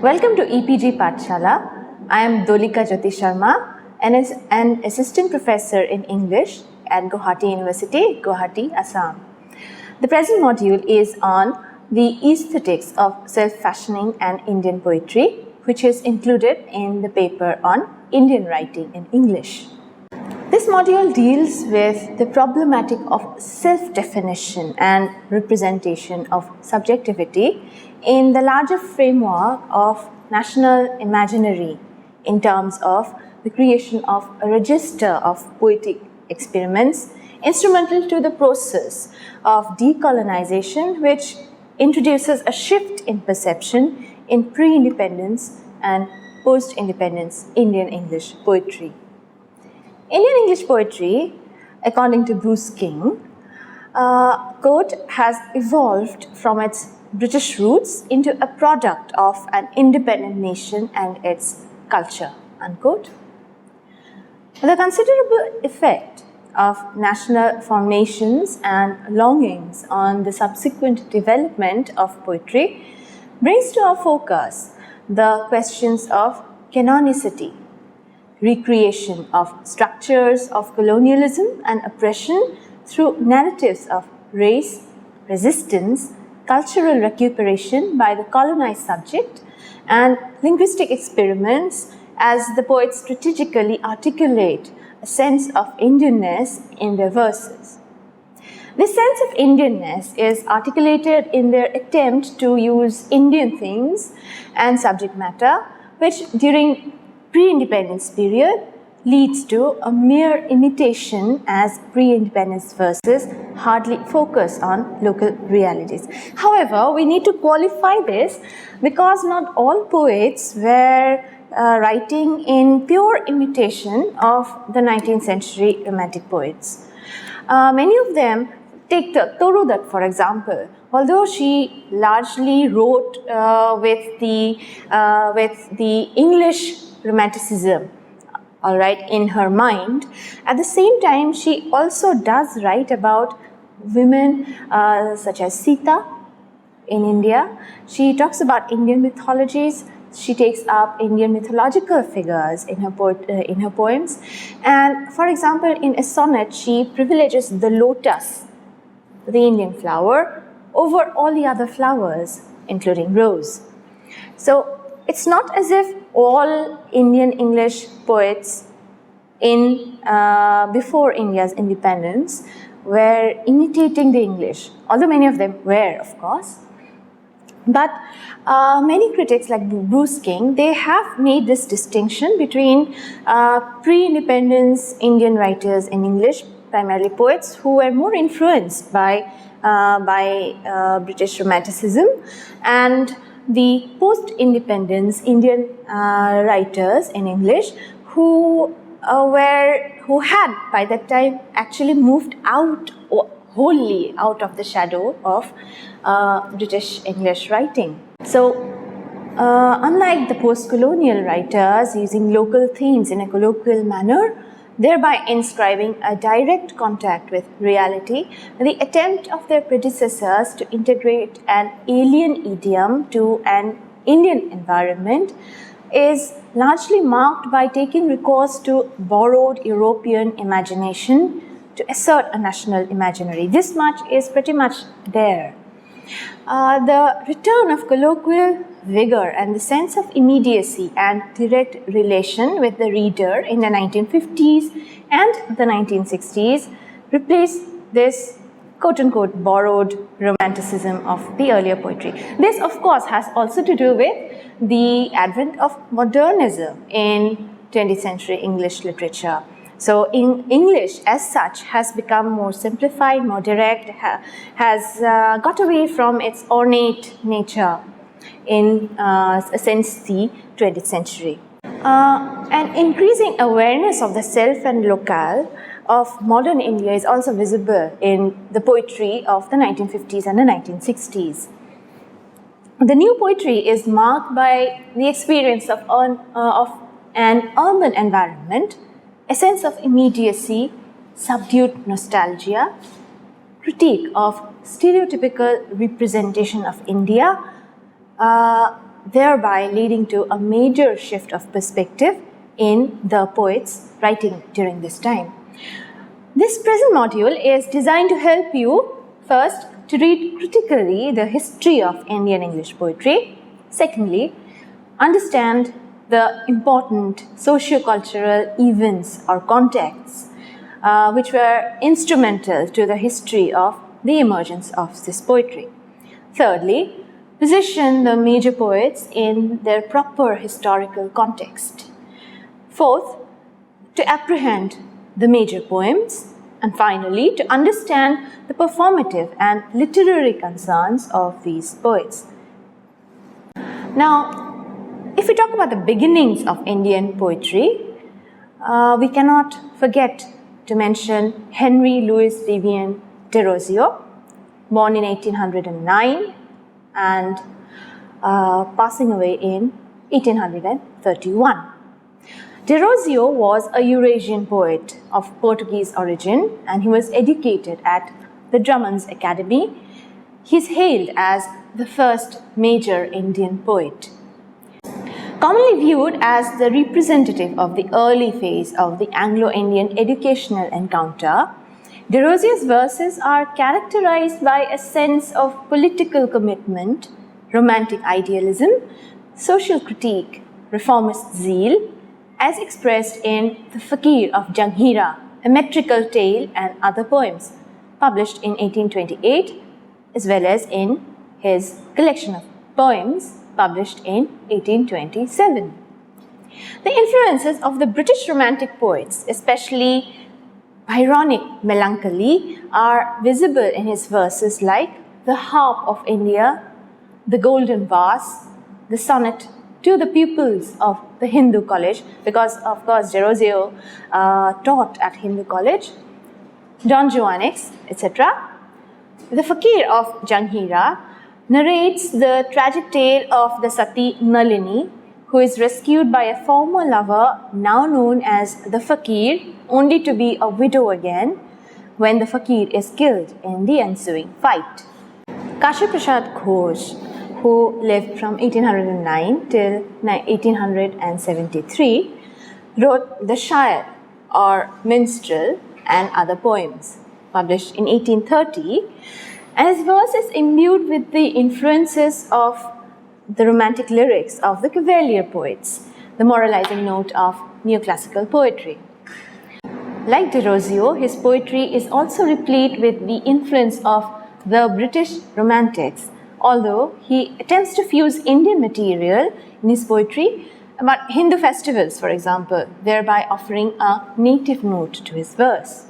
Welcome to EPG Pathshala. I am Dolika Jyoti Sharma and is an assistant professor in English at Guwahati University, Guwahati, Assam. The present module is on the aesthetics of self-fashioning and Indian poetry, which is included in the paper on Indian writing in English. This module deals with the problematic of self-definition and representation of subjectivity in the larger framework of national imaginary in terms of the creation of a register of poetic experiments instrumental to the process of decolonization, which introduces a shift in perception in pre-independence and post-independence Indian English poetry. Indian English poetry, according to Bruce King, quote, has evolved from its British roots into a product of an independent nation and its culture, unquote. The considerable effect of national formations and longings on the subsequent development of poetry brings to our focus the questions of canonicity, recreation of structures of colonialism and oppression through narratives of race, resistance, cultural recuperation by the colonized subject, and linguistic experiments as the poets strategically articulate a sense of Indianness in their verses. This sense of Indianness is articulated in their attempt to use Indian themes and subject matter, which during pre-independence period leads to a mere imitation as pre-independence verses hardly focus on local realities. However, we need to qualify this because not all poets were writing in pure imitation of the 19th century Romantic poets. Many of them, take Dutt for example, although she largely wrote with the English Romanticism, all right, in her mind. At the same time, she also does write about women such as Sita in India. She talks about Indian mythologies. She takes up Indian mythological figures in her poems. And for example, in a sonnet, she privileges the lotus, the Indian flower, over all the other flowers, including rose. So it's not as if all Indian English poets in before India's independence were imitating the English, although many of them were, of course. But many critics like Bruce King, they have made this distinction between pre-independence Indian writers in English, primarily poets who were more influenced by British Romanticism, and the post-independence Indian writers in English who had by that time actually moved out wholly out of the shadow of British English writing. So unlike the post-colonial writers using local themes in a colloquial manner, thereby inscribing a direct contact with reality, the attempt of their predecessors to integrate an alien idiom to an Indian environment is largely marked by taking recourse to borrowed European imagination to assert a national imaginary. This much is pretty much there. The return of colloquial vigor and the sense of immediacy and direct relation with the reader in the 1950s and the 1960s replaced this quote-unquote borrowed romanticism of the earlier poetry. This, of course, has also to do with the advent of modernism in 20th century English literature. So in English as such has become more simplified, more direct, has got away from its ornate nature since the 20th century. An increasing awareness of the self and locale of modern India is also visible in the poetry of the 1950s and the 1960s. The new poetry is marked by the experience of an urban environment, a sense of immediacy, subdued nostalgia, critique of stereotypical representation of India, thereby leading to a major shift of perspective in the poets writing during this time. This present module is designed to help you first to read critically the history of Indian English poetry, secondly, understand the important socio-cultural events or contexts which were instrumental to the history of the emergence of this poetry. Thirdly, position the major poets in their proper historical context. Fourth, to apprehend the major poems. And finally, to understand the performative and literary concerns of these poets. Now, if we talk about the beginnings of Indian poetry, we cannot forget to mention Henry Louis Vivian Derozio, born in 1809 and passing away in 1831. Derozio was a Eurasian poet of Portuguese origin, and he was educated at the Drummond's Academy. He is hailed as the first major Indian poet. Commonly viewed as the representative of the early phase of the Anglo-Indian educational encounter, Derozio's verses are characterized by a sense of political commitment, romantic idealism, social critique, reformist zeal, as expressed in The Fakir of Janghira, a metrical tale and other poems, published in 1828, as well as in his collection of poems published in 1827. The influences of the British Romantic poets, especially Byronic melancholy, are visible in his verses like The Harp of India, The Golden Vase, the sonnet to the pupils of the Hindu College, because of course Derozio taught at Hindu College, Don Juanics, etc. The Fakir of Janghira narrates the tragic tale of the Sati Nalini, who is rescued by a former lover now known as the Fakir, only to be a widow again when the Fakir is killed in the ensuing fight. Kasiprasad Ghose, who lived from 1809 till 1873, wrote The Shire or Minstrel and other poems, published in 1830, and his verse is imbued with the influences of the romantic lyrics of the Cavalier poets, the moralizing note of neoclassical poetry. Like Derozio, his poetry is also replete with the influence of the British Romantics, although he attempts to fuse Indian material in his poetry about Hindu festivals, for example, thereby offering a native note to his verse.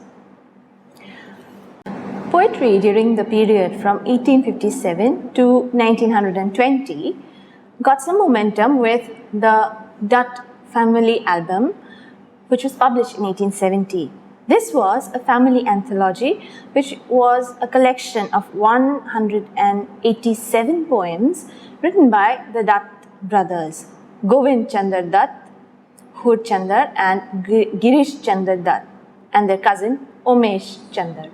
Poetry during the period from 1857 to 1920 got some momentum with the Dutt family album, which was published in 1870. This was a family anthology which was a collection of 187 poems written by the Dutt brothers, Govind Chandra Dutt, Hur Chandra and Girish Chandra Dutt, and their cousin Umesh Chandra.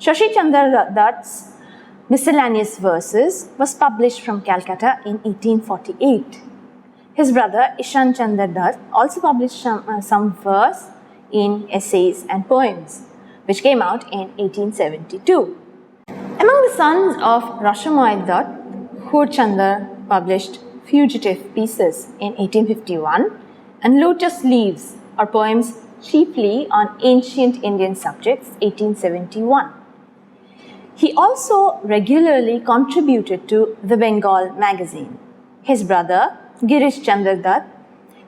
Shashi Chandra Dutt's Miscellaneous Verses was published from Calcutta in 1848. His brother Ishan Chandra Dutt also published some verse in essays and poems, which came out in 1872. Among the sons of Rashamoy Dutt, Hur Chandra published Fugitive Pieces in 1851 and Lotus Leaves, or poems chiefly on ancient Indian subjects, 1871. He also regularly contributed to the Bengal magazine. His brother, Girish Chandra Dutt,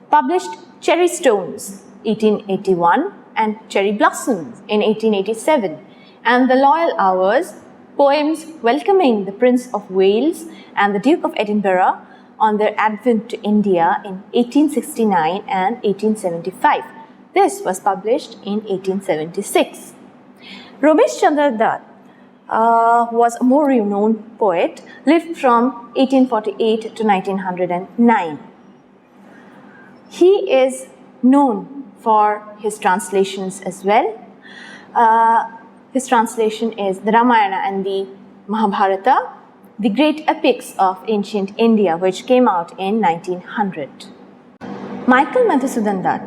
published Cherry Stones, 1881, and Cherry Blossoms in 1887, and The Loyal Hours, poems welcoming the Prince of Wales and the Duke of Edinburgh on their advent to India in 1869 and 1875. This was published in 1876. Ramesh Chandra Dutt was a more renowned poet, lived from 1848 to 1909. He is known for his translations as well. His translation is the Ramayana and the Mahabharata, the great epics of ancient India, which came out in 1900. Michael Madhusudan Dutt,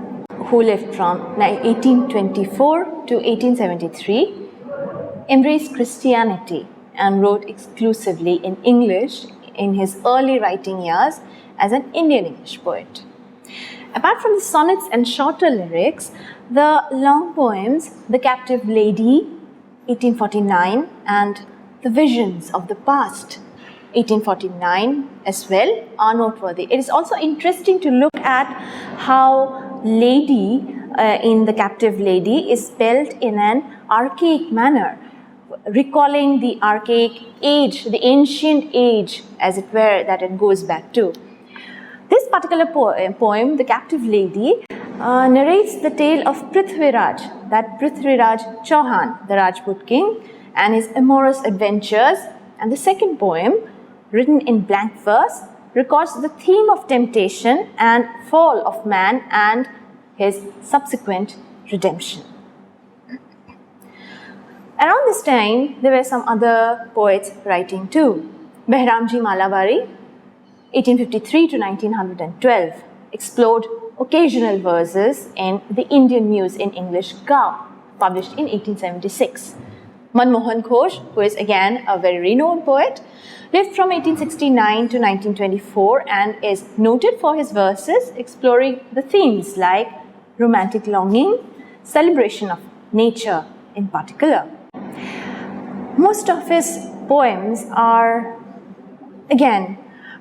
who lived from 1824 to 1873, embraced Christianity and wrote exclusively in English in his early writing years as an Indian English poet. Apart from the sonnets and shorter lyrics, the long poems The Captive Lady, 1849, and The Visions of the Past, 1849 as well, are noteworthy. It is also interesting to look at how lady in The Captive Lady is spelled in an archaic manner, recalling the archaic age, the ancient age, as it were, that it goes back to. This particular poem, The Captive Lady, narrates the tale of Prithviraj, that Prithviraj Chauhan, the Rajput king, and his amorous adventures. And the second poem, written in blank verse, records the theme of temptation and fall of man and his subsequent redemption. Around this time, there were some other poets writing too. Behramji Malabari, 1853 to 1912, explored occasional verses in The Indian Muse in English garb, published in 1876. Manmohan Ghosh, who is again a very renowned poet, lived from 1869 to 1924 and is noted for his verses exploring the themes like romantic longing, celebration of nature in particular. Most of his poems are, again,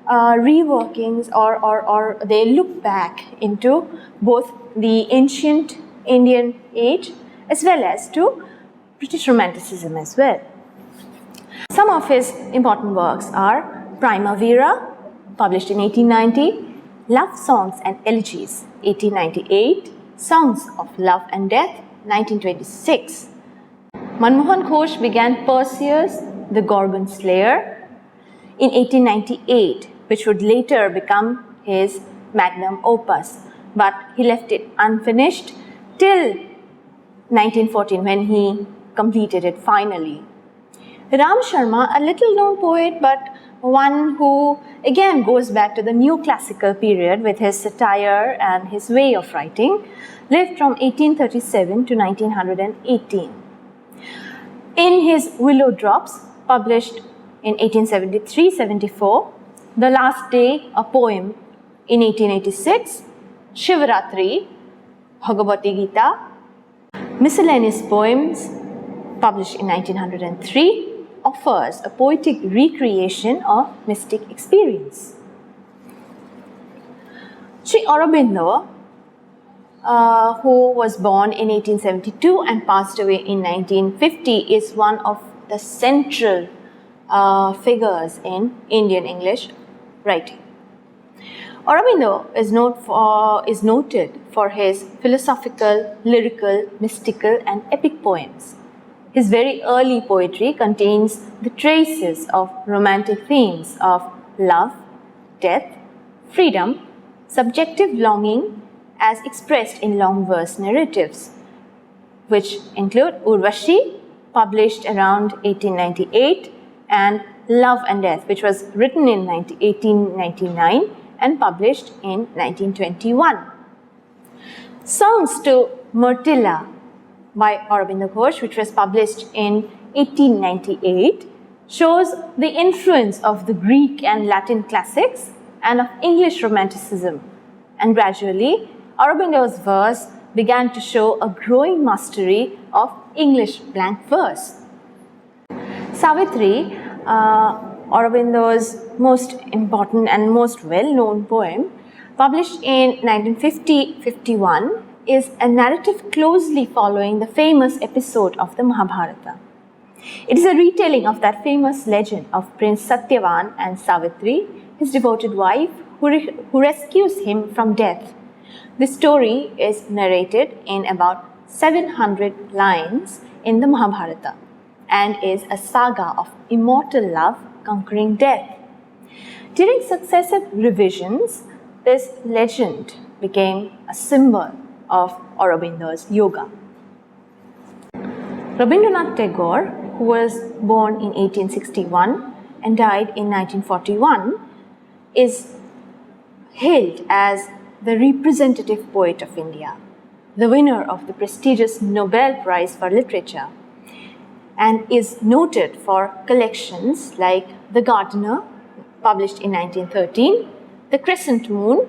reworkings or they look back into both the ancient Indian age as well as to British Romanticism as well. Some of his important works are Primavera, published in 1890, Love Songs and Elegies, 1898, Songs of Love and Death, 1926. Manmohan Ghosh began Perseus, the Gorgon Slayer, in 1898, which would later become his magnum opus, but he left it unfinished till 1914 when he completed it finally. Ram Sharma, a little known poet, but one who again goes back to the new classical period with his satire and his way of writing, lived from 1837 to 1918. In his Willow Drops, published in 1873-74, The Last Day, a poem in 1886, Shivaratri, Bhagavati Gita, Miscellaneous Poems, published in 1903, offers a poetic recreation of mystic experience. Sri Aurobindo, who was born in 1872 and passed away in 1950, is one of the central figures in Indian English writing. Aurobindo is noted for his philosophical, lyrical, mystical and epic poems. His very early poetry contains the traces of romantic themes of love, death, freedom, subjective longing as expressed in long verse narratives, which include Urvashi, published around 1898, and Love and Death, which was written in 1899 and published in 1921. Songs to Murtila by Aurobindo Ghosh, which was published in 1898, shows the influence of the Greek and Latin classics and of English Romanticism, and gradually Aurobindo's verse began to show a growing mastery of English blank verse. Savitri, Aurobindo's most important and most well-known poem, published in 1950-51, is a narrative closely following the famous episode of the Mahabharata. It is a retelling of that famous legend of Prince Satyavan and Savitri, his devoted wife, who rescues him from death. The story is narrated in about 700 lines in the Mahabharata and is a saga of immortal love conquering death. During successive revisions, this legend became a symbol of Aurobindo's yoga. Rabindranath Tagore, who was born in 1861 and died in 1941, is hailed as the representative poet of India, the winner of the prestigious Nobel Prize for Literature, and is noted for collections like The Gardener, published in 1913, The Crescent Moon,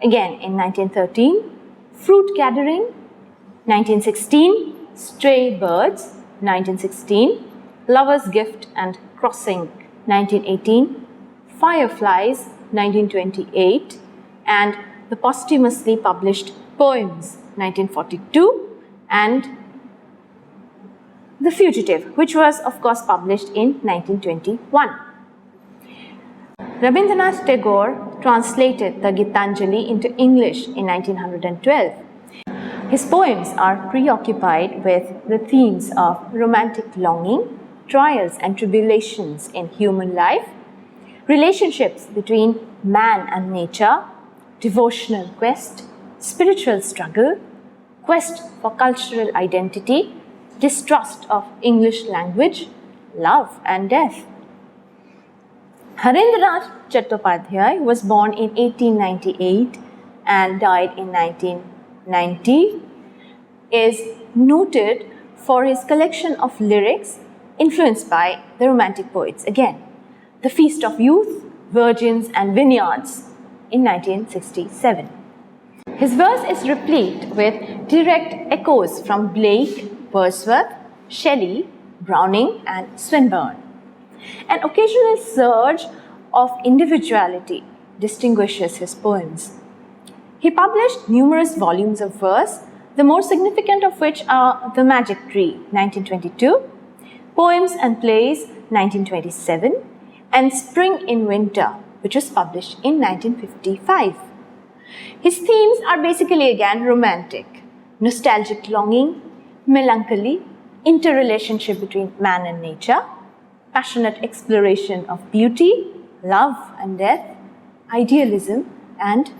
again in 1913, Fruit Gathering, 1916, Stray Birds, 1916, Lover's Gift and Crossing, 1918, Fireflies, 1928, and the posthumously published Poems, 1942, and The Fugitive, which was of course published in 1921. Rabindranath Tagore translated the Gitanjali into English in 1912. His poems are preoccupied with the themes of romantic longing, trials and tribulations in human life, relationships between man and nature, devotional quest, spiritual struggle, quest for cultural identity, distrust of English language, love and death. Harindranath Chattopadhyaya was born in 1898 and died in 1990, is noted for his collection of lyrics influenced by the Romantic poets again, The Feast of Youth, Virgins and Vineyards in 1967. His verse is replete with direct echoes from Blake, Wordsworth, Shelley, Browning and Swinburne. An occasional surge of individuality distinguishes his poems. He published numerous volumes of verse, the more significant of which are The Magic Tree, 1922, Poems and Plays, 1927, and Spring in Winter, which was published in 1955. His themes are basically again romantic, nostalgic longing, melancholy, interrelationship between man and nature, passionate exploration of beauty, love and death, idealism and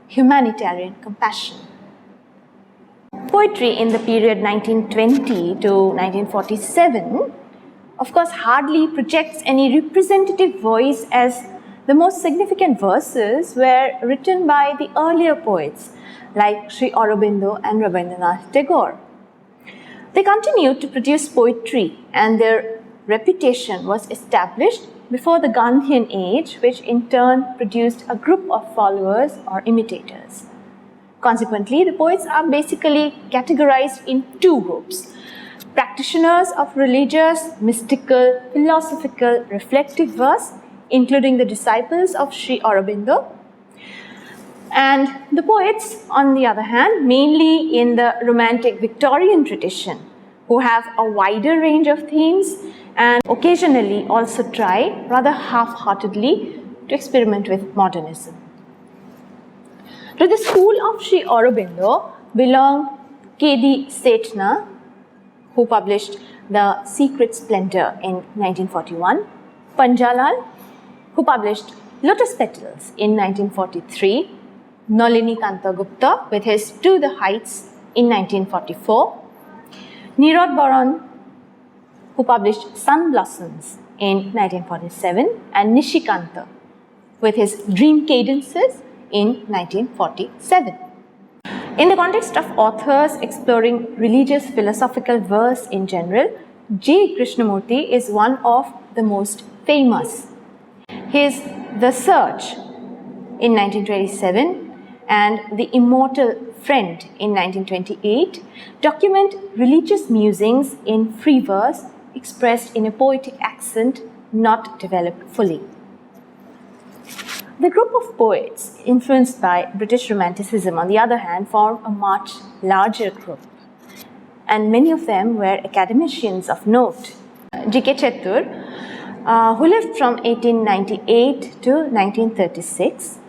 humanitarian compassion. Poetry in the period 1920 to 1947, of course, hardly projects any representative voice, as the most significant verses were written by the earlier poets like Sri Aurobindo and Rabindranath Tagore. They continued to produce poetry and their reputation was established before the Gandhian age, which in turn produced a group of followers or imitators. Consequently, the poets are basically categorized in two groups: practitioners of religious, mystical, philosophical, reflective verse, including the disciples of Sri Aurobindo, and the poets, on the other hand, mainly in the Romantic Victorian tradition, who have a wider range of themes and occasionally also try, rather half-heartedly, to experiment with modernism. To the school of Sri Aurobindo belong K.D. Setna, who published The Secret Splendor in 1941, Panjalal, who published Lotus Petals in 1943, Nalini Kanta Gupta with his To the Heights in 1944, Nirod Baran, who published Sun Blossoms in 1947, and Nishikanta with his Dream Cadences in 1947. In the context of authors exploring religious philosophical verse in general, J. Krishnamurti is one of the most famous. His The Search in 1927 and The Immortal Friend in 1928 document religious musings in free verse expressed in a poetic accent not developed fully. The group of poets influenced by British Romanticism, on the other hand, form a much larger group, and many of them were academicians of note. G.K. Chetur, who lived from 1898 to 1936,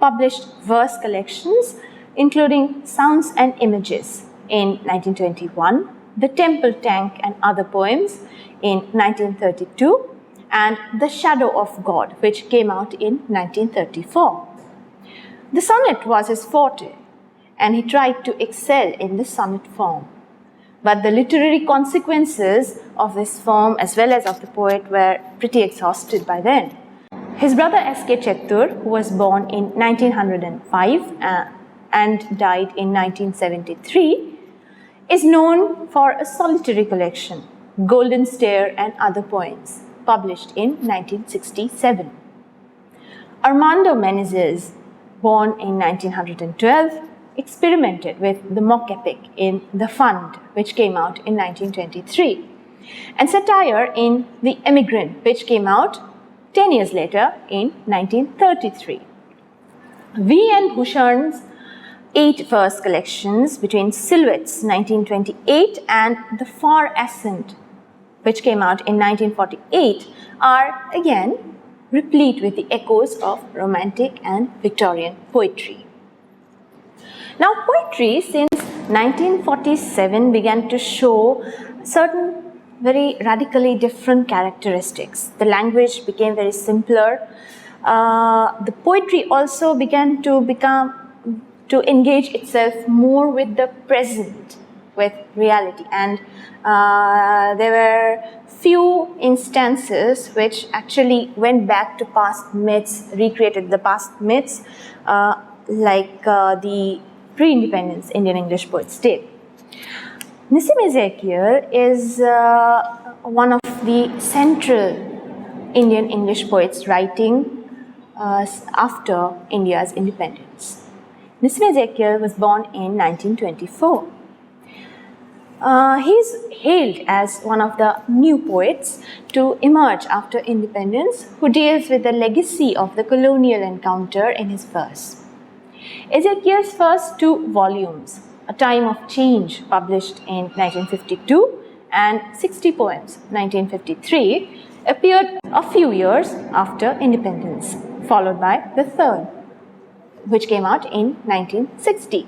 published verse collections including Sounds and Images in 1921, The Temple Tank and Other Poems in 1932, and The Shadow of God, which came out in 1934. The sonnet was his forte, and he tried to excel in the sonnet form. but the literary consequences of this form as well as of the poet were pretty exhausted by then. His brother S.K. Chettur, who was born in 1905 and died in 1973, is known for a solitary collection, Golden Stair and Other Poems, published in 1967. Armando Menezes, born in 1912, experimented with the mock epic in The Fund, which came out in 1923, and satire in The Emigrant, which came out 10 years later in 1933. V.N. Bhushan's 8 verse collections between Silhouettes 1928 and The Far Ascent, which came out in 1948, are again replete with the echoes of Romantic and Victorian poetry. Now, poetry since 1947 began to show certain very radically different characteristics. The language became very simpler. The poetry also began to engage itself more with the present, with reality, and there were few instances which actually went back to past myths, recreated the past myths, like the pre-independence Indian English poets did. Nissim Ezekiel is one of the central Indian English poets writing after India's independence. Nissim Ezekiel was born in 1924. He is hailed as one of the new poets to emerge after independence, who deals with the legacy of the colonial encounter in his verse. Ezekiel's first 2 volumes, A Time of Change, published in 1952, and 60 Poems, 1953, appeared a few years after independence, followed by the third, which came out in 1960.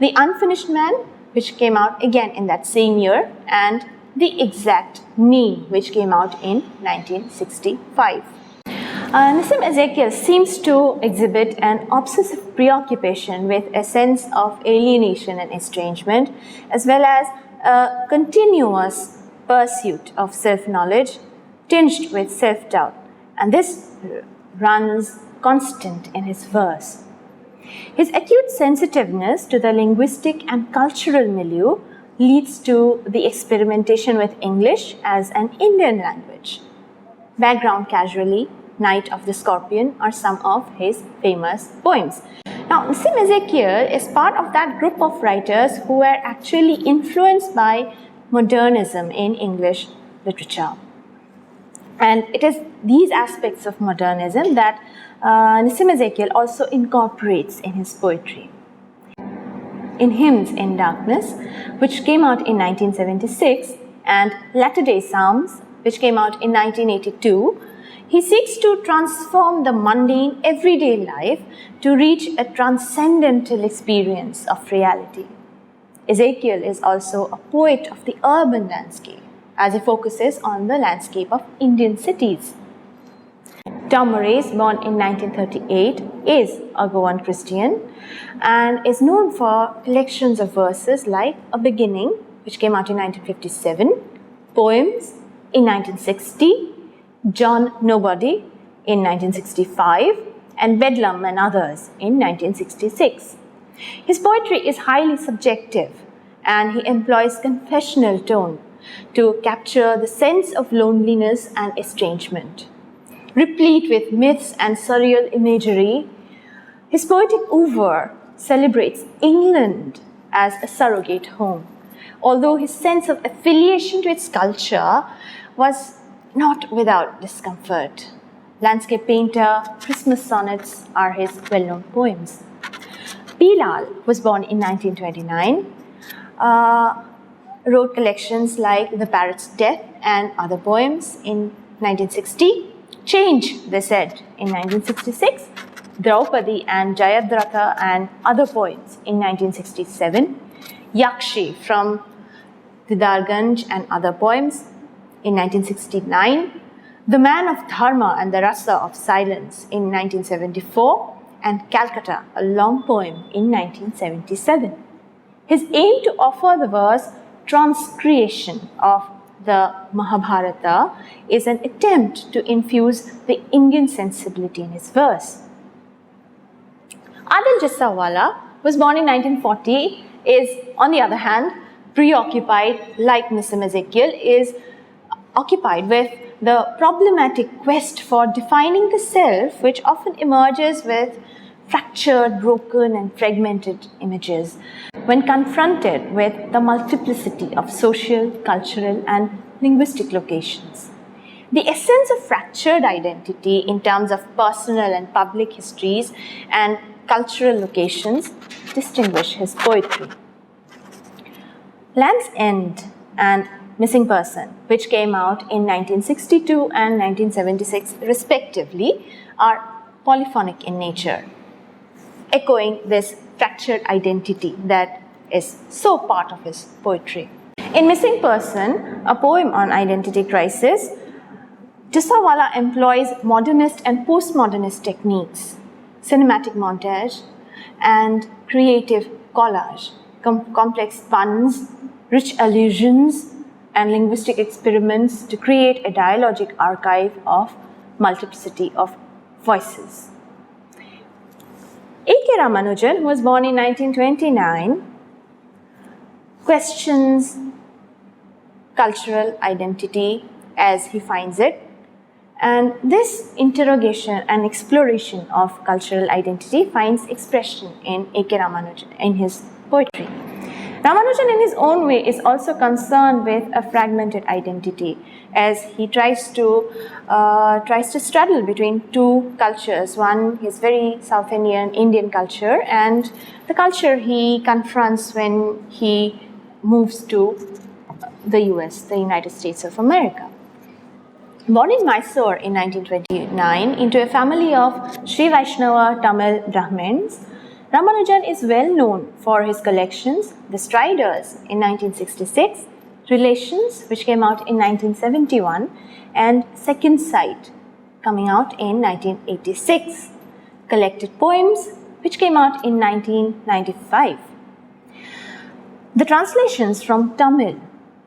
The Unfinished Man, which came out again in that same year, and The Exact Name, which came out in 1965. Nissim Ezekiel seems to exhibit an obsessive preoccupation with a sense of alienation and estrangement, as well as a continuous pursuit of self-knowledge tinged with self-doubt, and this runs constant in his verse. His acute sensitiveness to the linguistic and cultural milieu leads to the experimentation with English as an Indian language. Background Casually, Night of the Scorpion are some of his famous poems. Now, Nissim Ezekiel is part of that group of writers who were actually influenced by modernism in English literature. And it is these aspects of modernism that Nissim Ezekiel also incorporates in his poetry. In Hymns in Darkness, which came out in 1976, and Latter-day Psalms, which came out in 1982, he seeks to transform the mundane everyday life to reach a transcendental experience of reality. Ezekiel is also a poet of the urban landscape, as he focuses on the landscape of Indian cities. Tom Morris, born in 1938, is a Goan Christian and is known for collections of verses like A Beginning, which came out in 1957, Poems in 1960, John Nobody in 1965, and Bedlam and Others in 1966. His poetry is highly subjective, and he employs confessional tone to capture the sense of loneliness and estrangement. Replete with myths and surreal imagery, his poetic oeuvre celebrates England as a surrogate home, although his sense of affiliation to its culture was not without discomfort. Landscape Painter, Christmas Sonnets are his well-known poems. P. Lal was born in 1929, wrote collections like The Parrot's Death and Other Poems in 1960, Change, They Said in 1966, Draupadi and Jayadratha and Other Poems in 1967, Yakshi from Didarganj and Other Poems in 1969, The Man of Dharma and the Rasa of Silence in 1974, and Calcutta, a long poem in 1977. His aim to offer the verse transcreation of the Mahabharata is an attempt to infuse the Indian sensibility in his verse. Adil Jussawalla was born in 1940, is, on the other hand, preoccupied, like Nissim Ezekiel, is occupied with the problematic quest for defining the self, which often emerges with fractured, broken, and fragmented images when confronted with the multiplicity of social, cultural, and linguistic locations. The essence of fractured identity in terms of personal and public histories and cultural locations distinguish his poetry. Land's End and Missing Person, which came out in 1962 and 1976 respectively, are polyphonic in nature, echoing this fractured identity that is so part of his poetry. In Missing Person, a poem on identity crisis, Jussawalla employs modernist and postmodernist techniques, cinematic montage, and creative collage, complex puns, rich allusions, and linguistic experiments to create a dialogic archive of multiplicity of voices. A.K.Ramanujan, who was born in 1929, questions cultural identity as he finds it, and this interrogation and exploration of cultural identity finds expression in A.K. Ramanujan in his poetry. Ramanujan in his own way is also concerned with a fragmented identity as he tries to straddle between two cultures, one his very South Indian culture and the culture he confronts when he moves to the US, the United States of America. Born in Mysore in 1929 into a family of Sri Vaishnava Tamil Brahmins, Ramanujan is well known for his collections The Striders in 1966, Relations, which came out in 1971, and Second Sight, coming out in 1986, Collected Poems, which came out in 1995. The translations from Tamil,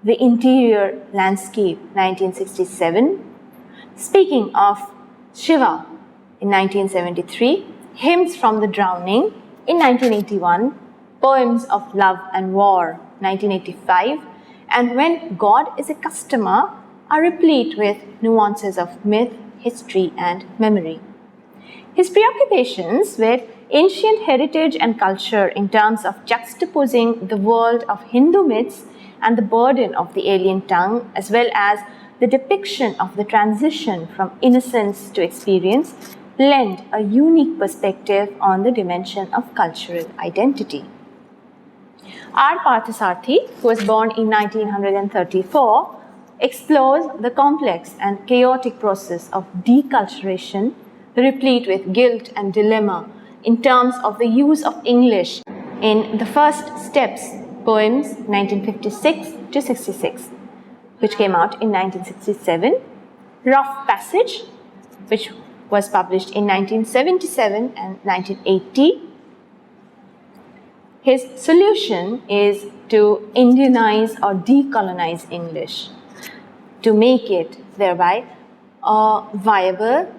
The Interior Landscape, 1967, Speaking of Shiva in 1973, Hymns from the Drowning in 1981, Poems of Love and War, 1985, and When God is a Customer are replete with nuances of myth, history, and memory. His preoccupations with ancient heritage and culture in terms of juxtaposing the world of Hindu myths and the burden of the alien tongue, as well as the depiction of the transition from innocence to experience, lend a unique perspective on the dimension of cultural identity. R. Parthasarthi, who was born in 1934, explores the complex and chaotic process of deculturation, replete with guilt and dilemma in terms of the use of English in The First Steps, Poems, 1956 to 66, which came out in 1967, Rough Passage, which was published in 1977 and 1980. His solution is to Indianize or decolonize English, to make it thereby a viable,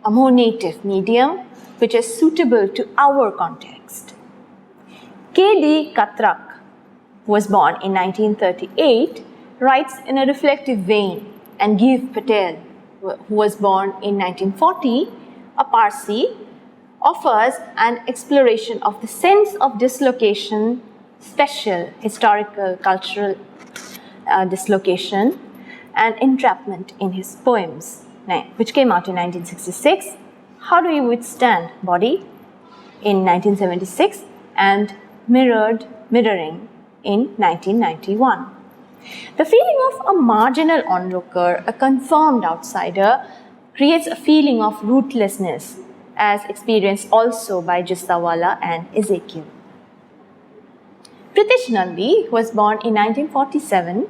a more native medium which is suitable to our context. K.D. Katrak, who was born in 1938, writes in a reflective vein, and Giv Patel, who was born in 1940, a Parsi, offers an exploration of the sense of dislocation, special, historical, cultural dislocation, and entrapment in his poems, which came out in 1966, How Do You Withstand Body in 1976, and Mirroring in 1991. The feeling of a marginal onlooker, a confirmed outsider, creates a feeling of rootlessness, as experienced also by Jussawalla and Ezekiel. Pritish Nandi, who was born in 1947,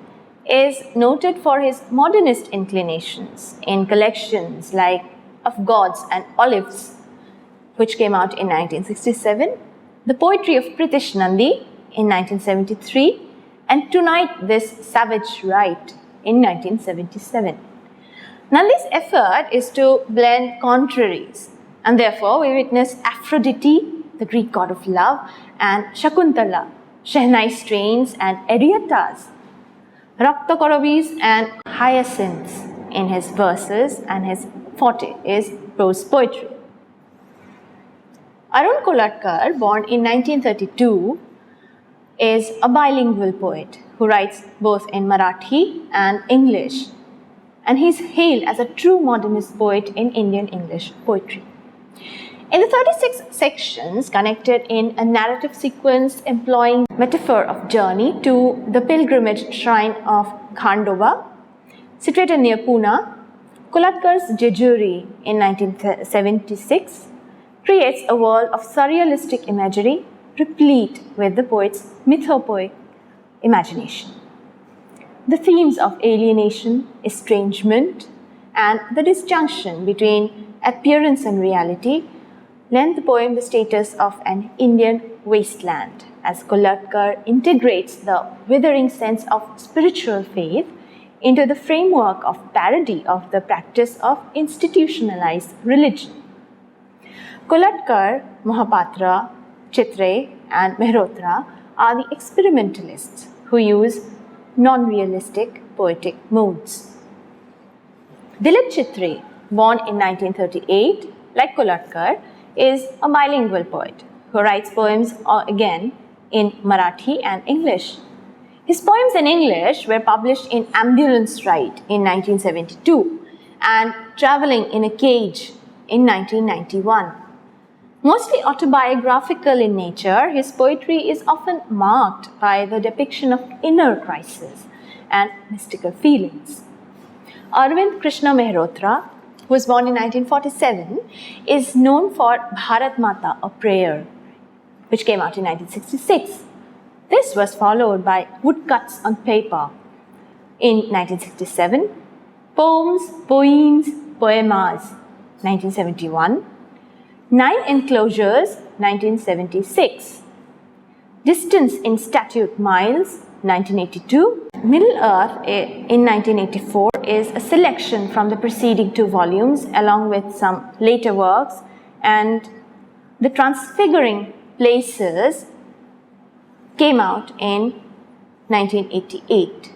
is noted for his modernist inclinations in collections like Of Gods and Olives, which came out in 1967, The Poetry of Pritish Nandi in 1973, and Tonight This Savage Right in 1977. Nandi's effort is to blend contraries, and therefore we witness Aphrodite, the Greek god of love, and Shakuntala, Shehnai strains and arietas, Raktakarabis and hyacinths in his verses, and his forte is prose poetry. Arun Kolatkar, born in 1932, is a bilingual poet who writes both in Marathi and English, and he is hailed as a true modernist poet in Indian English poetry. In the 36 sections connected in a narrative sequence employing metaphor of journey to the pilgrimage shrine of Khandova, situated near Pune, Kolatkar's Jejuri in 1976 creates a world of surrealistic imagery replete with the poet's mythopoeic imagination. The themes of alienation, estrangement, and the disjunction between appearance and reality lend the poem the status of an Indian wasteland, as Kolatkar integrates the withering sense of spiritual faith into the framework of parody of the practice of institutionalized religion. Kolatkar, Mahapatra, Chitre, and Mehrotra are the experimentalists who use non-realistic poetic modes. Dilip Chitre, born in 1938, like Kolatkar, is a bilingual poet who writes poems again in Marathi and English. His poems in English were published in Ambulance Ride in 1972 and Traveling in a Cage in 1991. Mostly autobiographical in nature, his poetry is often marked by the depiction of inner crisis and mystical feelings. Arvind Krishna Mehrotra, who was born in 1947, is known for Bharat Mata, a prayer, which came out in 1966. This was followed by Woodcuts on Paper in 1967, Poems, Poems, Poemas, 1971, 9 Enclosures, 1976, Distance in Statute Miles, 1982, Middle Earth in 1984 is a selection from the preceding 2 volumes along with some later works, and The Transfiguring Places came out in 1988.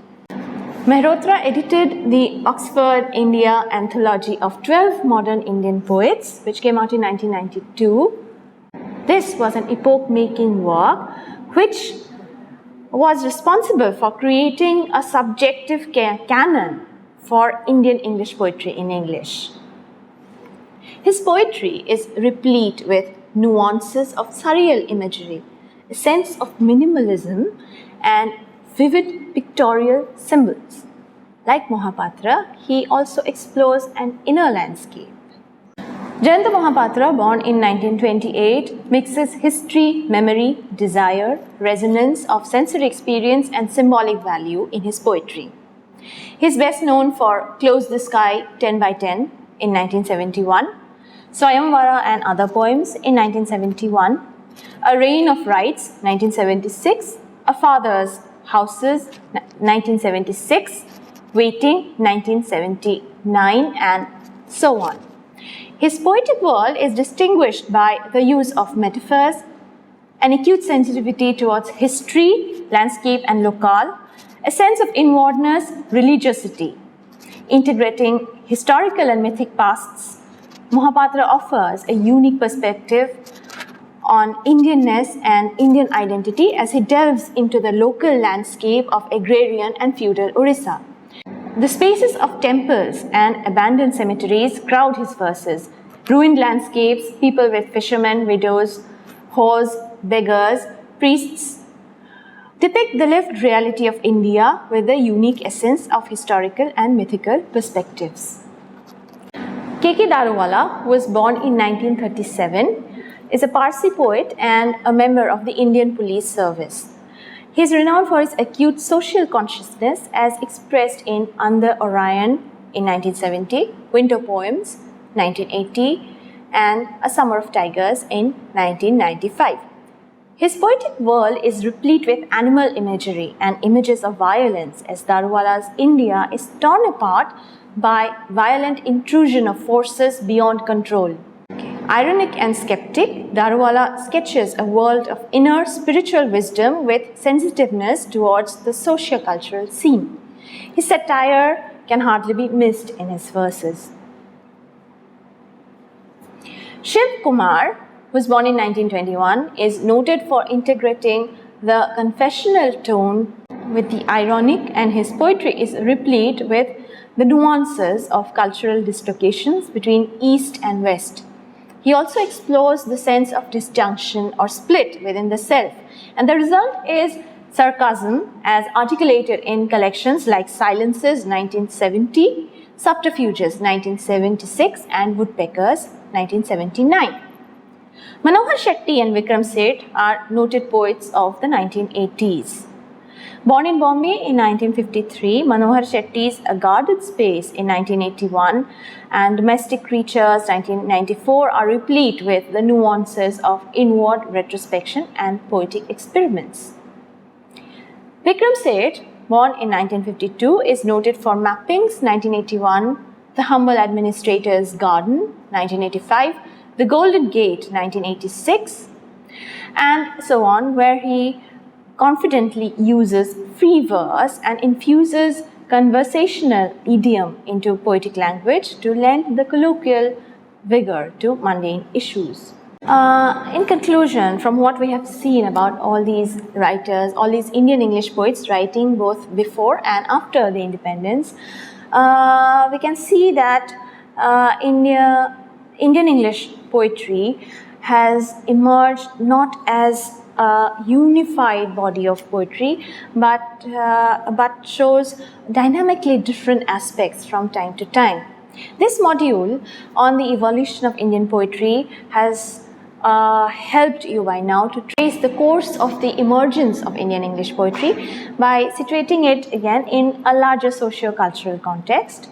Mehrotra edited the Oxford India Anthology of 12 Modern Indian Poets, which came out in 1992. This was an epoch-making work which was responsible for creating a subjective canon for Indian English poetry in English. His poetry is replete with nuances of surreal imagery, a sense of minimalism, and vivid pictorial symbols. Like Mahapatra, he also explores an inner landscape. Jayanta Mahapatra, born in 1928, mixes history, memory, desire, resonance of sensory experience and symbolic value in his poetry. He is best known for Close the Sky 10 by 10 in 1971, Swayamvara and Other Poems in 1971, A Reign of Rights 1976, A Father's Houses 1976, Waiting 1979, and so on. His poetic world is distinguished by the use of metaphors, an acute sensitivity towards history, landscape and locale, a sense of inwardness, religiosity. Integrating historical and mythic pasts, Mahapatra offers a unique perspective on Indianness and Indian identity as he delves into the local landscape of agrarian and feudal Orissa. The spaces of temples and abandoned cemeteries crowd his verses. Ruined landscapes, people with fishermen, widows, whores, beggars, priests depict the lived reality of India with the unique essence of historical and mythical perspectives. Keki.N Daruwalla, who was born in 1937, is a Parsi poet and a member of the Indian Police Service. He is renowned for his acute social consciousness as expressed in Under Orion in 1970, Winter Poems 1980, and A Summer of Tigers in 1995. His poetic world is replete with animal imagery and images of violence, as Daruwalla's India is torn apart by violent intrusion of forces beyond control. Ironic and skeptic, Daruwalla sketches a world of inner spiritual wisdom with sensitiveness towards the socio-cultural scene. His satire can hardly be missed in his verses. Shiv Kumar, who was born in 1921, is noted for integrating the confessional tone with the ironic, and his poetry is replete with the nuances of cultural dislocations between East and West. He also explores the sense of disjunction or split within the self, and the result is sarcasm as articulated in collections like Silences 1970, Subterfuges 1976 and Woodpeckers 1979. Manohar Shetty and Vikram Seth are noted poets of the 1980s. Born in Bombay in 1953, Manohar Shetty's A Guarded Space in 1981 and Domestic Creatures 1994 are replete with the nuances of inward retrospection and poetic experiments. Vikram Seth, born in 1952, is noted for Mappings 1981, The Humble Administrator's Garden 1985, The Golden Gate 1986, and so on, where he confidently uses free verse and infuses conversational idiom into poetic language to lend the colloquial vigor to mundane issues. In conclusion, from what we have seen about all these writers, all these Indian English poets writing both before and after the independence, we can see that Indian English poetry has emerged not as a unified body of poetry, but shows dynamically different aspects from time to time. This module on the evolution of Indian poetry has helped you by now to trace the course of the emergence of Indian English poetry by situating it again in a larger socio-cultural context,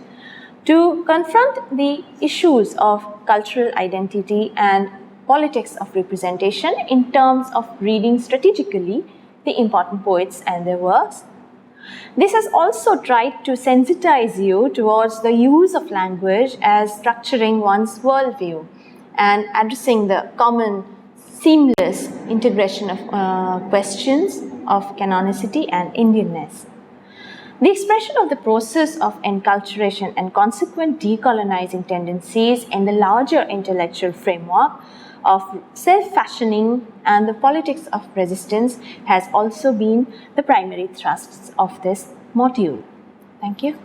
to confront the issues of cultural identity and politics of representation in terms of reading strategically the important poets and their works. This has also tried to sensitize you towards the use of language as structuring one's worldview and addressing the common seamless integration of questions of canonicity and Indianness. The expression of the process of enculturation and consequent decolonizing tendencies in the larger intellectual framework of self-fashioning and the politics of resistance has also been the primary thrusts of this module. Thank you.